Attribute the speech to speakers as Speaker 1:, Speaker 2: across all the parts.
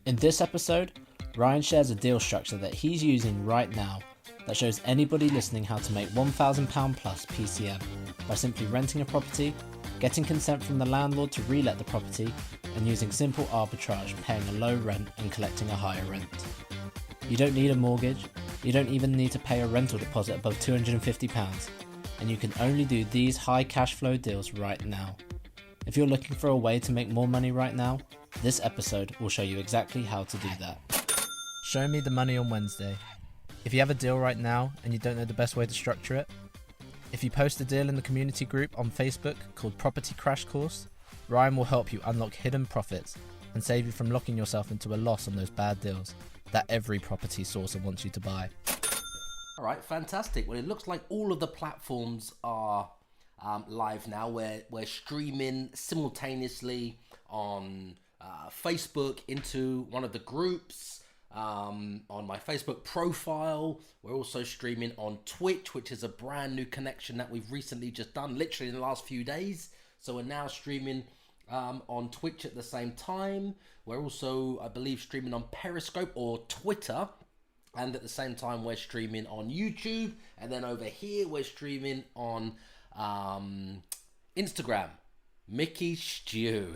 Speaker 1: In this episode, Ryan shares a deal structure that he's using right now that shows anybody listening how to make £1,000 plus PCM by simply renting a property, getting consent from the landlord to re-let the property, and using simple arbitrage, paying a low rent and collecting a higher rent. You don't need a mortgage, you don't even need to pay a rental deposit above £250, and you can only do these high cash flow deals right now. If you're looking for a way to make more money right now, this episode will show you exactly how to do that. Show me the money on Wednesday. If you have a deal right now and you don't know the best way to structure it, if you post a deal in the community group on Facebook called Property Crash Course, Ryan will help you unlock hidden profits and save you from locking yourself into a loss on those bad deals that every property sourcer wants you to buy.
Speaker 2: All right, fantastic. Well, it looks like all of the platforms are live now. We're streaming simultaneously on Facebook into one of the groups. On my Facebook profile. We're also streaming on Twitch, which is a brand new connection that we've recently just done, literally in the last few days. So we're now streaming on Twitch at the same time. We're also, I believe, streaming on Periscope or Twitter. And at the same time, we're streaming on YouTube. And then over here, we're streaming on Instagram. Mickey Stew.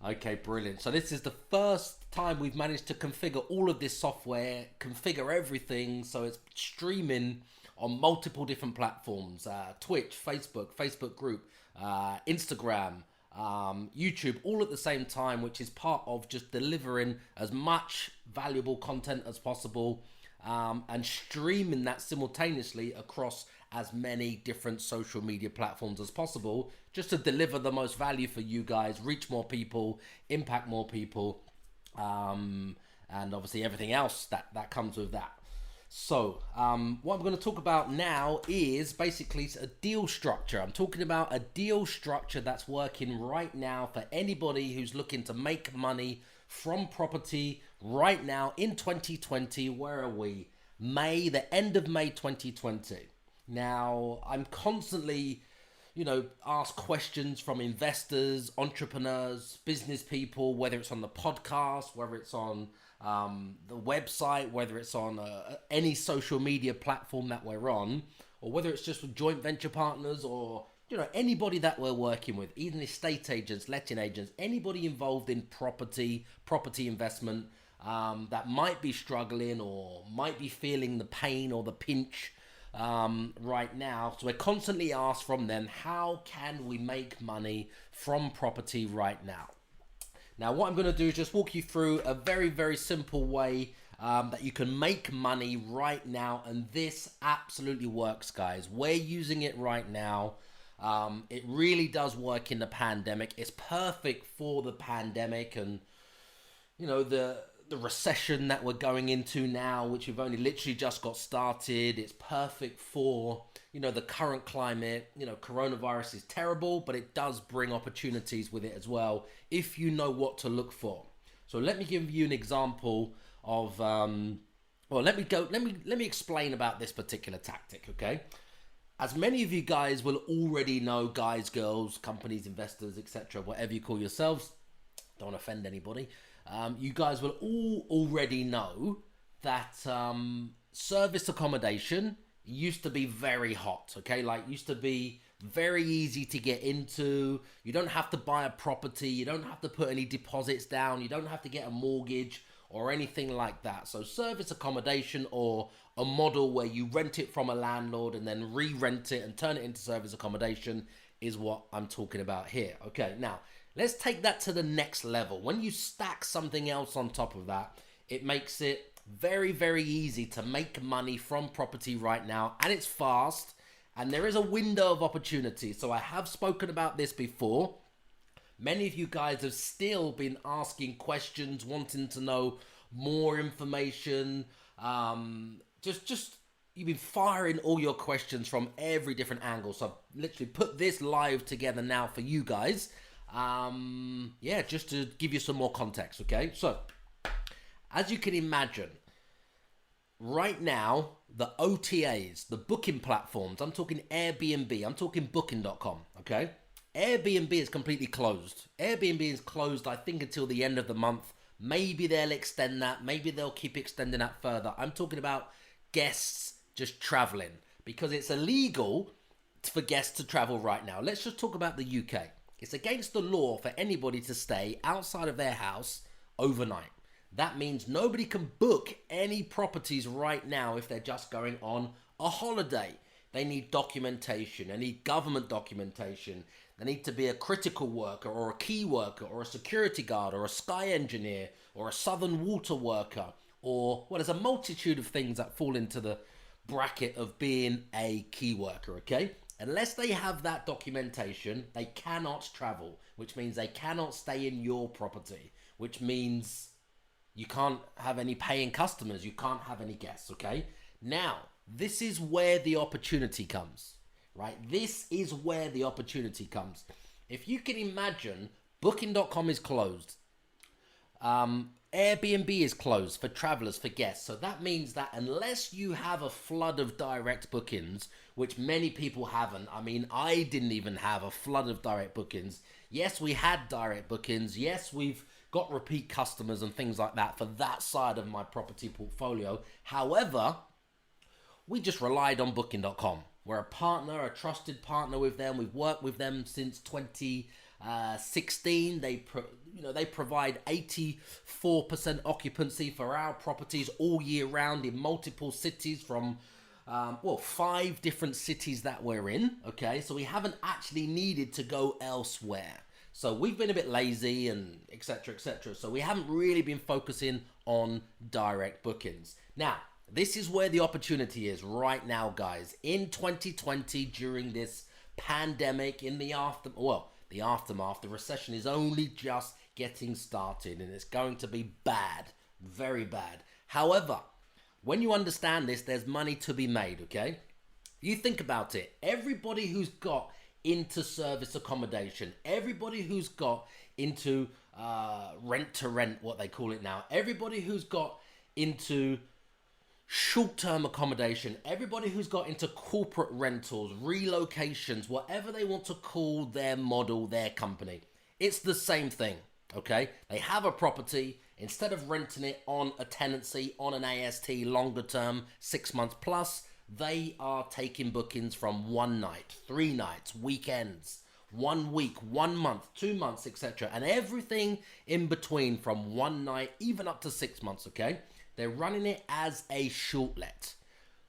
Speaker 2: Okay, brilliant. So this is the first time we've managed to configure all of this software, configure everything so it's streaming on multiple different platforms. Twitch, Facebook group, Instagram, YouTube, all at the same time, which is part of just delivering as much valuable content as possible and streaming that simultaneously across as many different social media platforms as possible, just to deliver the most value for you guys, reach more people, impact more people, and obviously everything else that comes with that. So what I'm going to talk about now is basically a deal structure. I'm talking about a deal structure that's working right now for anybody who's looking to make money from property right now in 2020. Where are we? The end of May 2020. Now, I'm constantly, asked questions from investors, entrepreneurs, business people, whether it's on the podcast, whether it's on the website, whether it's on any social media platform that we're on, or whether it's just with joint venture partners or, anybody that we're working with, even estate agents, letting agents, anybody involved in property investment that might be struggling or might be feeling the pain or the pinch right now. So we're constantly asked from them, how can we make money from property right now? Now, what I'm going to do is just walk you through a very, very simple way that you can make money right now. And this absolutely works, guys. We're using it right now. It really does work in the pandemic. It's perfect for the pandemic and, the recession that we're going into now, which we've only literally just got started. It's perfect for, the current climate. Coronavirus is terrible, but it does bring opportunities with it as well, if you know what to look for. So let me give you an example of, let me explain about this particular tactic, okay? As many of you guys will already know, guys, girls, companies, investors, etc., whatever you call yourselves, don't offend anybody. You guys will all already know that service accommodation used to be very hot, okay? Used to be very easy to get into. You don't have to buy a property. You don't have to put any deposits down. You don't have to get a mortgage or anything like that. So service accommodation, or a model where you rent it from a landlord and then re-rent it and turn it into service accommodation, is what I'm talking about here. Okay, now, let's take that to the next level. When you stack something else on top of that, it makes it very, very easy to make money from property right now. And it's fast. And there is a window of opportunity. So I have spoken about this before. Many of you guys have still been asking questions, wanting to know more information. Just you've been firing all your questions from every different angle. So I've literally put this live together now for you guys. Just to give you some more context, okay? So, as you can imagine, right now, the OTAs, the booking platforms, I'm talking Airbnb, I'm talking booking.com, okay? Airbnb is completely closed. Airbnb is closed, I think, until the end of the month, Maybe they'll extend that. Maybe they'll keep extending that further. I'm talking about guests just traveling, because it's illegal for guests to travel right now. Let's just talk about the UK. It's against the law for anybody to stay outside of their house overnight. That means nobody can book any properties right now if they're just going on a holiday. They need documentation. They need government documentation. They need to be a critical worker or a key worker or a security guard or a sky engineer or a southern water worker, or, well, there's a multitude of things that fall into the bracket of being a key worker, okay? Unless they have that documentation, they cannot travel, which means they cannot stay in your property, which means you can't have any paying customers. You can't have any guests, okay? Now, this is where the opportunity comes, right? This is where the opportunity comes. If you can imagine, Booking.com is closed. Airbnb is closed for travelers, for guests. So that means that unless you have a flood of direct bookings, which many people haven't. I mean, I didn't even have a flood of direct bookings. Yes, we had direct bookings. Yes, we've got repeat customers and things like that for that side of my property portfolio. However, we just relied on Booking.com. We're a partner, a trusted partner with them. We've worked with them since 2016. They provide 84% occupancy for our properties all year round in multiple cities from 5 different cities that we're in. Okay, so we haven't actually needed to go elsewhere. So we've been a bit lazy and etc. etc. So we haven't really been focusing on direct bookings. Now, this is where the opportunity is right now, guys. In 2020, during this pandemic, in the aftermath, the recession is only just getting started and it's going to be bad, very bad. However, when you understand this, there's money to be made, okay? You think about it. Everybody who's got into service accommodation, everybody who's got into rent to rent, what they call it now, everybody who's got into short-term accommodation, everybody who's got into corporate rentals, relocations, whatever they want to call their model, their company, it's the same thing, okay? They have a property. Instead of renting it on a tenancy, on an AST longer term, 6 months plus, they are taking bookings from 1 night, 3 nights, weekends, 1 week, 1 month, 2 months, etc. And everything in between from 1 night, even up to 6 months, okay? They're running it as a short let.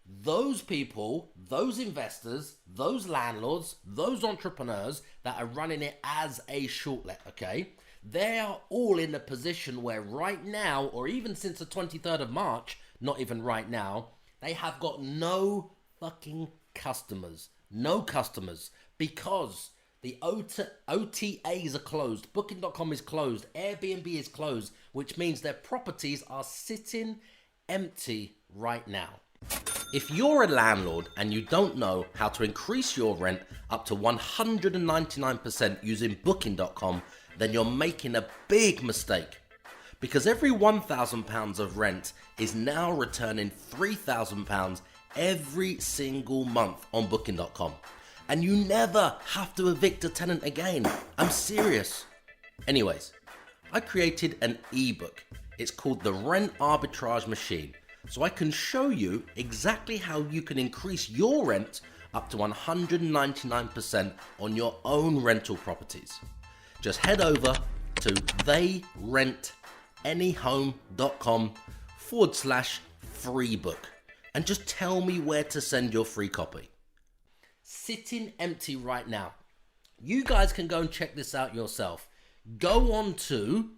Speaker 2: Those people, those investors, those landlords, those entrepreneurs that are running it as a short let, okay? They are all in a position where right now, or even since the 23rd of March, not even right now, they have got no fucking customers. No customers. Because the OTAs are closed. Booking.com is closed. Airbnb is closed. Which means their properties are sitting empty right now. If you're a landlord and you don't know how to increase your rent up to 199% using Booking.com, then you're making a big mistake. Because every £1,000 of rent is now returning £3,000 every single month on Booking.com. And you never have to evict a tenant again. I'm serious. Anyways, I created an ebook. It's called The Rent Arbitrage Machine. So I can show you exactly how you can increase your rent up to 199% on your own rental properties. Just head over to theyrentanyhome.com/free book and just tell me where to send your free copy. Sitting empty right now. You guys can go and check this out yourself. Go on to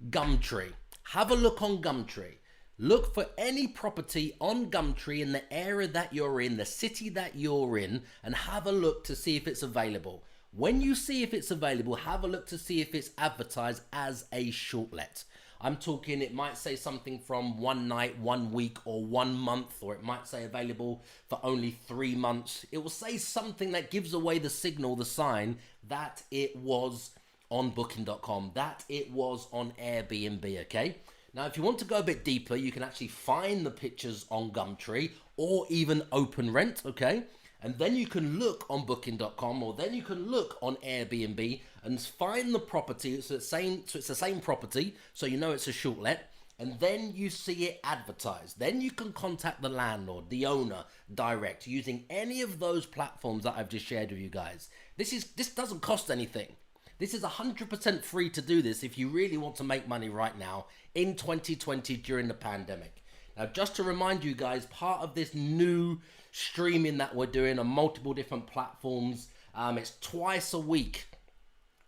Speaker 2: Gumtree. Have a look on Gumtree. Look for any property on Gumtree in the area that you're in, the city that you're in, and have a look to see if it's available. When you see if it's available, have a look to see if it's advertised as a short let. I'm talking, it might say something from 1 night, 1 week, or 1 month, or it might say available for only 3 months. It will say something that gives away the signal, the sign that it was on Booking.com, that it was on Airbnb, okay? Now, if you want to go a bit deeper, you can actually find the pictures on Gumtree or even Open Rent, okay? And then you can look on booking.com, or then you can look on Airbnb and find the property. It's the same property, so you know it's a short let. And then you see it advertised. Then you can contact the landlord, the owner, direct, using any of those platforms that I've just shared with you guys. This doesn't cost anything. This is 100% free to do this if you really want to make money right now in 2020 during the pandemic. Now, just to remind you guys, part of this new streaming that we're doing on multiple different platforms, it's twice a week.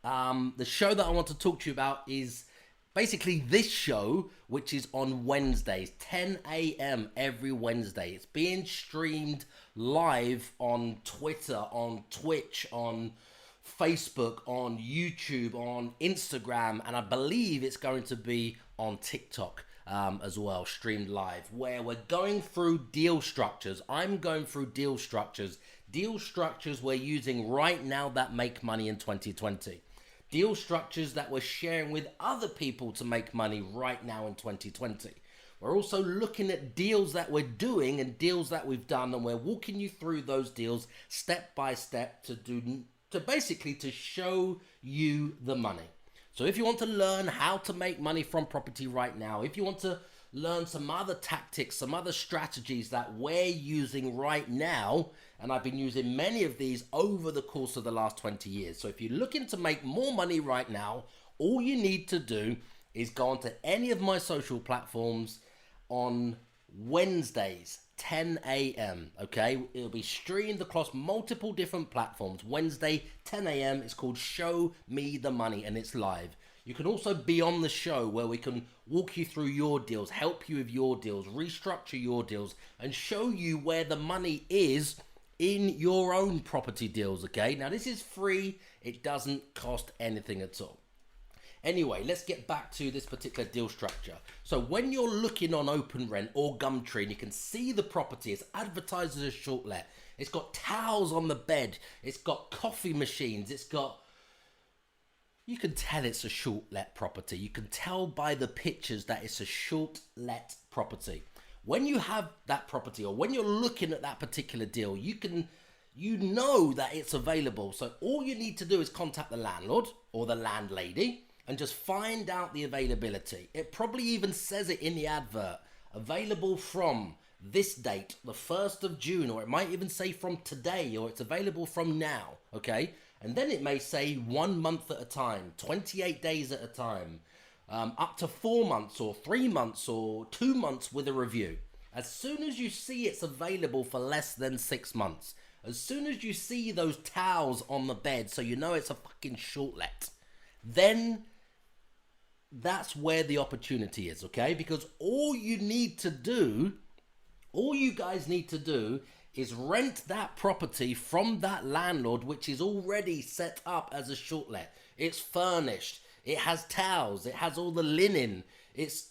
Speaker 2: The show that I want to talk to you about is basically this show, which is on Wednesdays, 10 a.m. every Wednesday. It's being streamed live on Twitter, on Twitch, on Facebook, on YouTube, on Instagram, and I believe it's going to be on TikTok as well, streamed live, where we're going through deal structures. I'm going through deal structures we're using right now that make money in 2020. Deal structures that we're sharing with other people to make money right now in 2020. We're also looking at deals that we're doing and deals that we've done, and we're walking you through those deals step by step to basically show you the money. So if you want to learn how to make money from property right now, if you want to learn some other tactics, some other strategies that we're using right now, and I've been using many of these over the course of the last 20 years. So if you're looking to make more money right now, all you need to do is go onto any of my social platforms on Wednesdays, 10 a.m. Okay, it'll be streamed across multiple different platforms. Wednesday, 10 a.m. It's called Show Me the Money, and it's live. You can also be on the show where we can walk you through your deals, help you with your deals, restructure your deals, and show you where the money is in your own property deals. Okay, now this is free. It doesn't cost anything at all. Anyway, let's get back to this particular deal structure. So when you're looking on Open Rent or Gumtree and you can see the property, it's advertised as a short let. It's got towels on the bed. It's got coffee machines. You can tell it's a short let property. You can tell by the pictures that it's a short let property. When you have that property, or when you're looking at that particular deal, you know that it's available. So all you need to do is contact the landlord or the landlady and just find out the availability. It probably even says it in the advert, available from this date, the 1st of June, or it might even say from today, or it's available from now, okay? And then it may say 1 month at a time, 28 days at a time, up to 4 months or 3 months or 2 months with a review. As soon as you see it's available for less than 6 months, as soon as you see those towels on the bed so you know it's a fucking short let, then that's where the opportunity is, okay? Because all you guys need to do is rent that property from that landlord, which is already set up as a short let. It's furnished, it has towels, it has all the linen, it's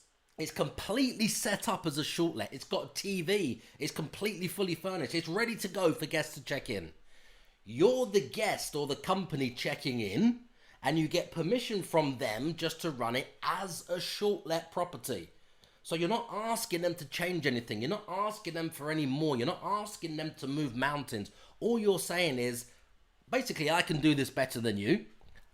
Speaker 2: completely set up as a short let. It's got a TV, it's completely fully furnished, it's ready to go for guests to check in. You're the guest or the company checking in, and you get permission from them just to run it as a short let property. So you're not asking them to change anything. You're not asking them for any more. You're not asking them to move mountains. All you're saying is, basically, I can do this better than you.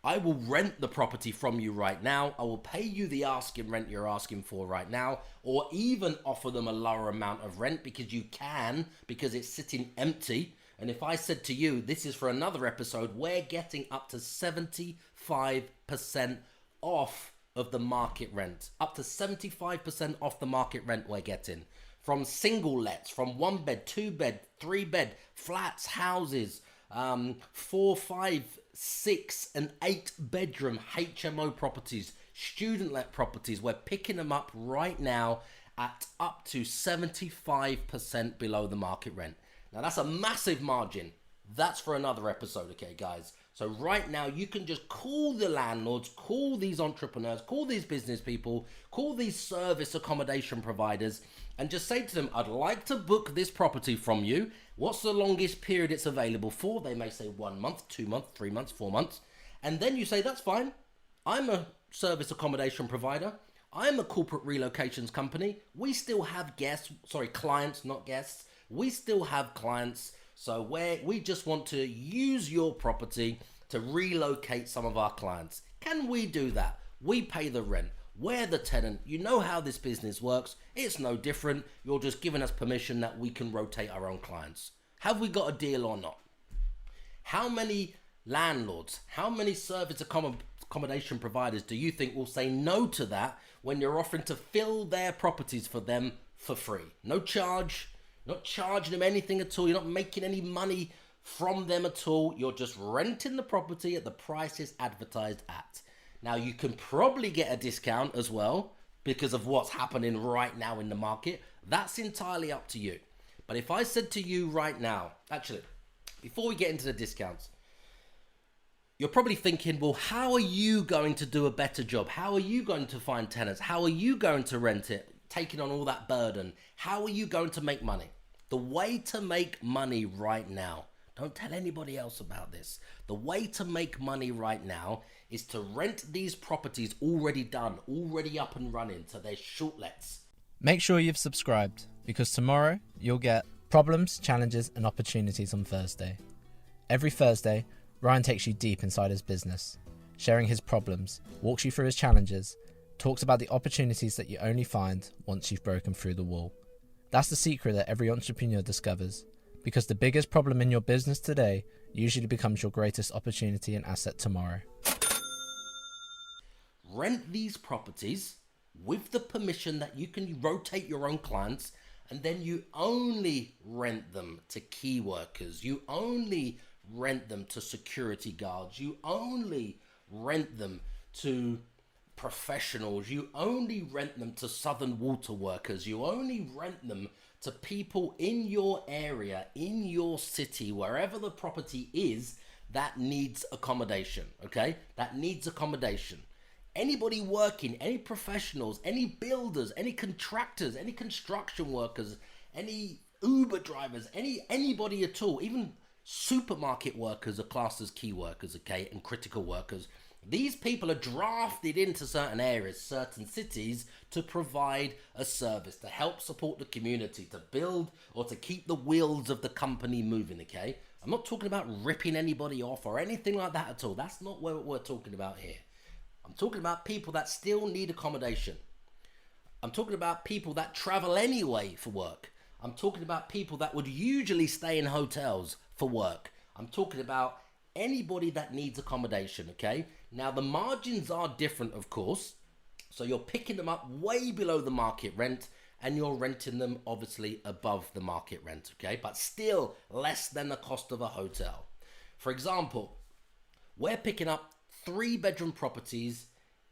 Speaker 2: I will rent the property from you right now. I will pay you the asking rent you're asking for right now, or even offer them a lower amount of rent because you can, because it's sitting empty. And if I said to you, this is for another episode, we're getting up to 75% off of the market rent. Up to 75% off the market rent we're getting. From single lets, from 1 bed, 2 bed, 3 bed, flats, houses, 4, 5, 6 and 8 bedroom HMO properties, student let properties. We're picking them up right now at up to 75% below the market rent. Now that's a massive margin. That's for another episode, okay, guys? So right now you can just call the landlords, call these entrepreneurs, call these business people, call these service accommodation providers, and just say to them, I'd like to book this property from you. What's the longest period it's available for? They may say 1 month, 2 months, 3 months, 4 months. And then you say, that's fine. I'm a service accommodation provider. I'm a corporate relocations company. We still have clients, not guests. We still have clients. So where we just want to use your property to relocate some of our clients. Can we do that? We pay the rent. We're the tenant. You know how this business works. It's no different. You're just giving us permission that we can rotate our own clients. Have we got a deal or not? How many landlords, how many service accommodation providers do you think will say no to that when you're offering to fill their properties for them for free? No charge, not charging them anything at all. You're not making any money from them at all. You're just renting the property at the prices advertised at. Now you can probably get a discount as well because of what's happening right now in the market. That's entirely up to you. But if I said to you right now, actually, before we get into the discounts, you're probably thinking, well, how are you going to do a better job? How are you going to find tenants? How are you going to rent it, taking on all that burden? How are you going to make money? The way to make money right now, don't tell anybody else about this. The way to make money right now is to rent these properties already done, already up and running, so they're short lets.
Speaker 1: Make sure you've subscribed, because tomorrow you'll get problems, challenges, and opportunities on Thursday. Every Thursday, Ryan takes you deep inside his business, sharing his problems, walks you through his challenges, talks about the opportunities that you only find once you've broken through the wall. That's the secret that every entrepreneur discovers, because the biggest problem in your business today usually becomes your greatest opportunity and asset tomorrow.
Speaker 2: Rent these properties with the permission that you can rotate your own clients, and then you only rent them to key workers. You only rent them to security guards. You only rent them to professionals. You only rent them to southern water workers. You only rent them to people in your area, in your city, wherever the property is that needs accommodation, okay? That needs accommodation. Anybody working, any professionals, any builders, any contractors, any construction workers, any Uber drivers, anybody at all, even supermarket workers are classed as key workers, okay, and critical workers. These people are drafted into certain areas, certain cities, to provide a service, to help support the community, to build or to keep the wheels of the company moving, okay? I'm not talking about ripping anybody off or anything like that at all. That's not what we're talking about here. I'm talking about people that still need accommodation. I'm talking about people that travel anyway for work. I'm talking about people that would usually stay in hotels for work. I'm talking about anybody that needs accommodation, okay? Now, the margins are different, of course. So you're picking them up way below the market rent, and you're renting them obviously above the market rent, okay? But still less than the cost of a hotel. For example, we're picking up 3-bedroom properties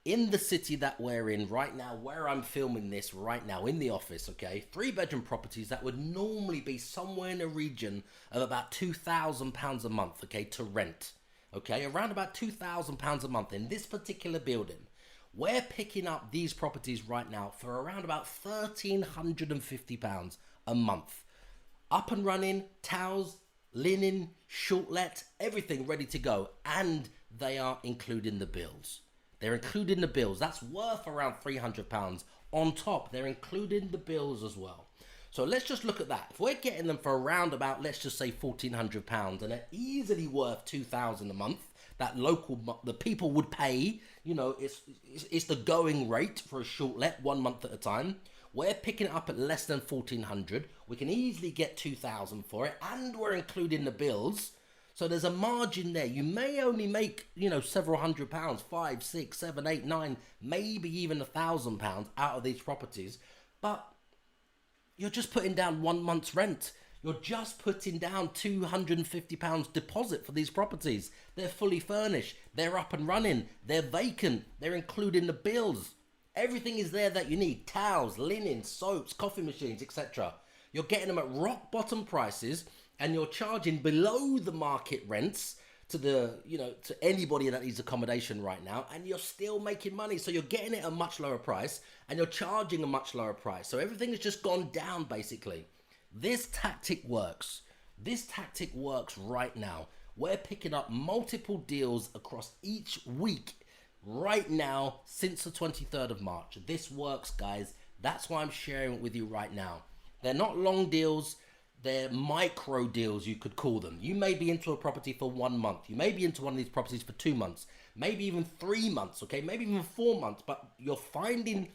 Speaker 2: in the city that we're in right now, where I'm filming this right now in the office, okay? 3-bedroom properties that would normally be somewhere in a region of about £2,000 a month, okay, to rent, okay? Around about £2,000 a month in this particular building. We're picking up these properties right now for around about £1,350 a month. Up and running, towels, linen, short let, everything ready to go, and they are including the bills. They're including the bills. That's worth around £300 on top. They're including the bills as well. So let's just look at that. If we're getting them for around about, let's just say £1,400, and they're easily worth £2,000 a month, that the people would pay, you know, it's the going rate for a short let, 1 month at a time. We're picking it up at less than £1,400. We can easily get £2,000 for it, and we're including the bills. So there's a margin there. You may only make, you know, several £100, 5, 6, 7, 8, 9, maybe even £1,000 out of these properties. But you're just putting down 1 month's rent. You're just putting down £250 deposit for these properties. They're fully furnished. They're up and running. They're vacant. They're including the bills. Everything is there that you need. Towels, linen, soaps, coffee machines, etc. You're getting them at rock bottom prices, and you're charging below the market rents to to anybody that needs accommodation right now, and you're still making money. So you're getting it at a much lower price, and you're charging a much lower price. So everything has just gone down, basically. This tactic works. This tactic works right now. We're picking up multiple deals across each week right now since the 23rd of March. This works, guys. That's why I'm sharing it with you right now. They're not long deals. They're micro deals, you could call them. You may be into a property for 1 month. You may be into one of these properties for 2 months, maybe even 3 months, okay? Maybe even 4 months, but you're finding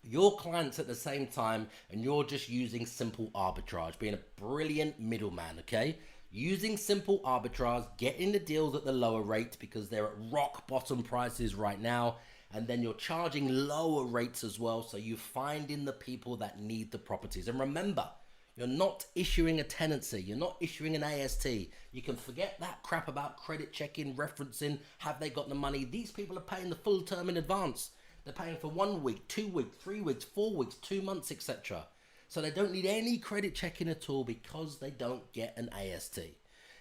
Speaker 2: your clients at the same time, and you're just using simple arbitrage, being a brilliant middleman, okay? Using simple arbitrage, getting the deals at the lower rate because they're at rock bottom prices right now, and then you're charging lower rates as well, so you're finding the people that need the properties. And remember, you're not issuing a tenancy, you're not issuing an AST. You can forget that crap about credit checking, referencing, have they got the money? These people are paying the full term in advance. They're paying for 1 week, 2 weeks, 3 weeks, 4 weeks, 2 months, etc. So they don't need any credit checking at all because they don't get an AST.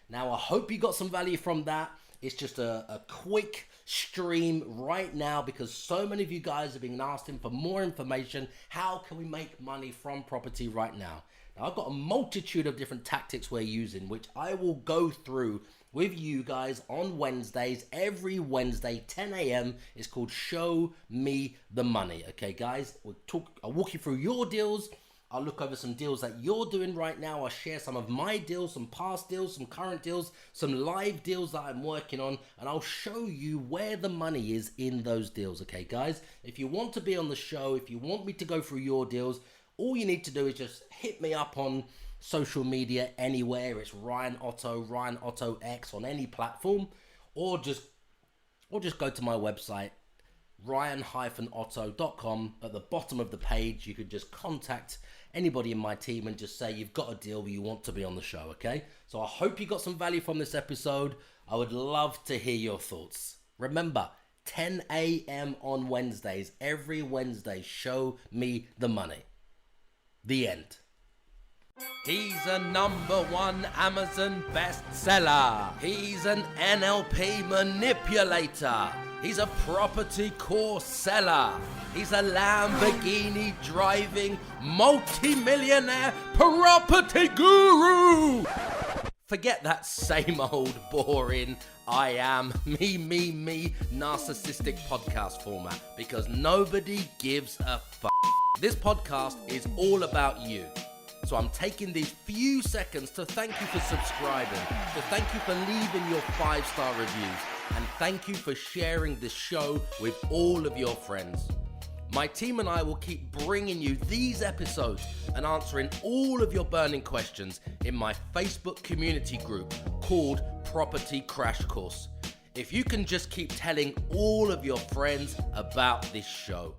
Speaker 2: Now, I hope you got some value from that. It's just a quick stream right now because so many of you guys are being asking for more information. How can we make money from property right now? Now, I've got a multitude of different tactics we're using, which I will go through with you guys on Wednesdays. Every Wednesday, 10 a.m. It's called Show Me the Money. Okay, guys, I'll walk you through your deals. I'll look over some deals that you're doing right now. I'll share some of my deals, some past deals, some current deals, some live deals that I'm working on, and I'll show you where the money is in those deals. Okay, guys, if you want to be on the show, if you want me to go through your deals, all you need to do is just hit me up on social media anywhere. It's Ryan Otto X on any platform, or just go to my website, ryan-otto.com. At the bottom of the page, you could just contact anybody in my team and just say you've got a deal you want to be on the show, okay? So I hope you got some value from this episode. I would love to hear your thoughts. Remember, 10 a.m. on Wednesdays, every Wednesday, Show Me the Money. The end. He's a #1 Amazon bestseller. He's an NLP manipulator. He's a property course seller. He's a Lamborghini driving multi-millionaire property guru. Forget that same old boring I am me narcissistic podcast format because nobody gives a fuck. This podcast is all about you. So I'm taking these few seconds to thank you for subscribing, to thank you for leaving your 5-star reviews, and thank you for sharing this show with all of your friends. My team and I will keep bringing you these episodes and answering all of your burning questions in my Facebook community group called Property Crash Course. If you can just keep telling all of your friends about this show.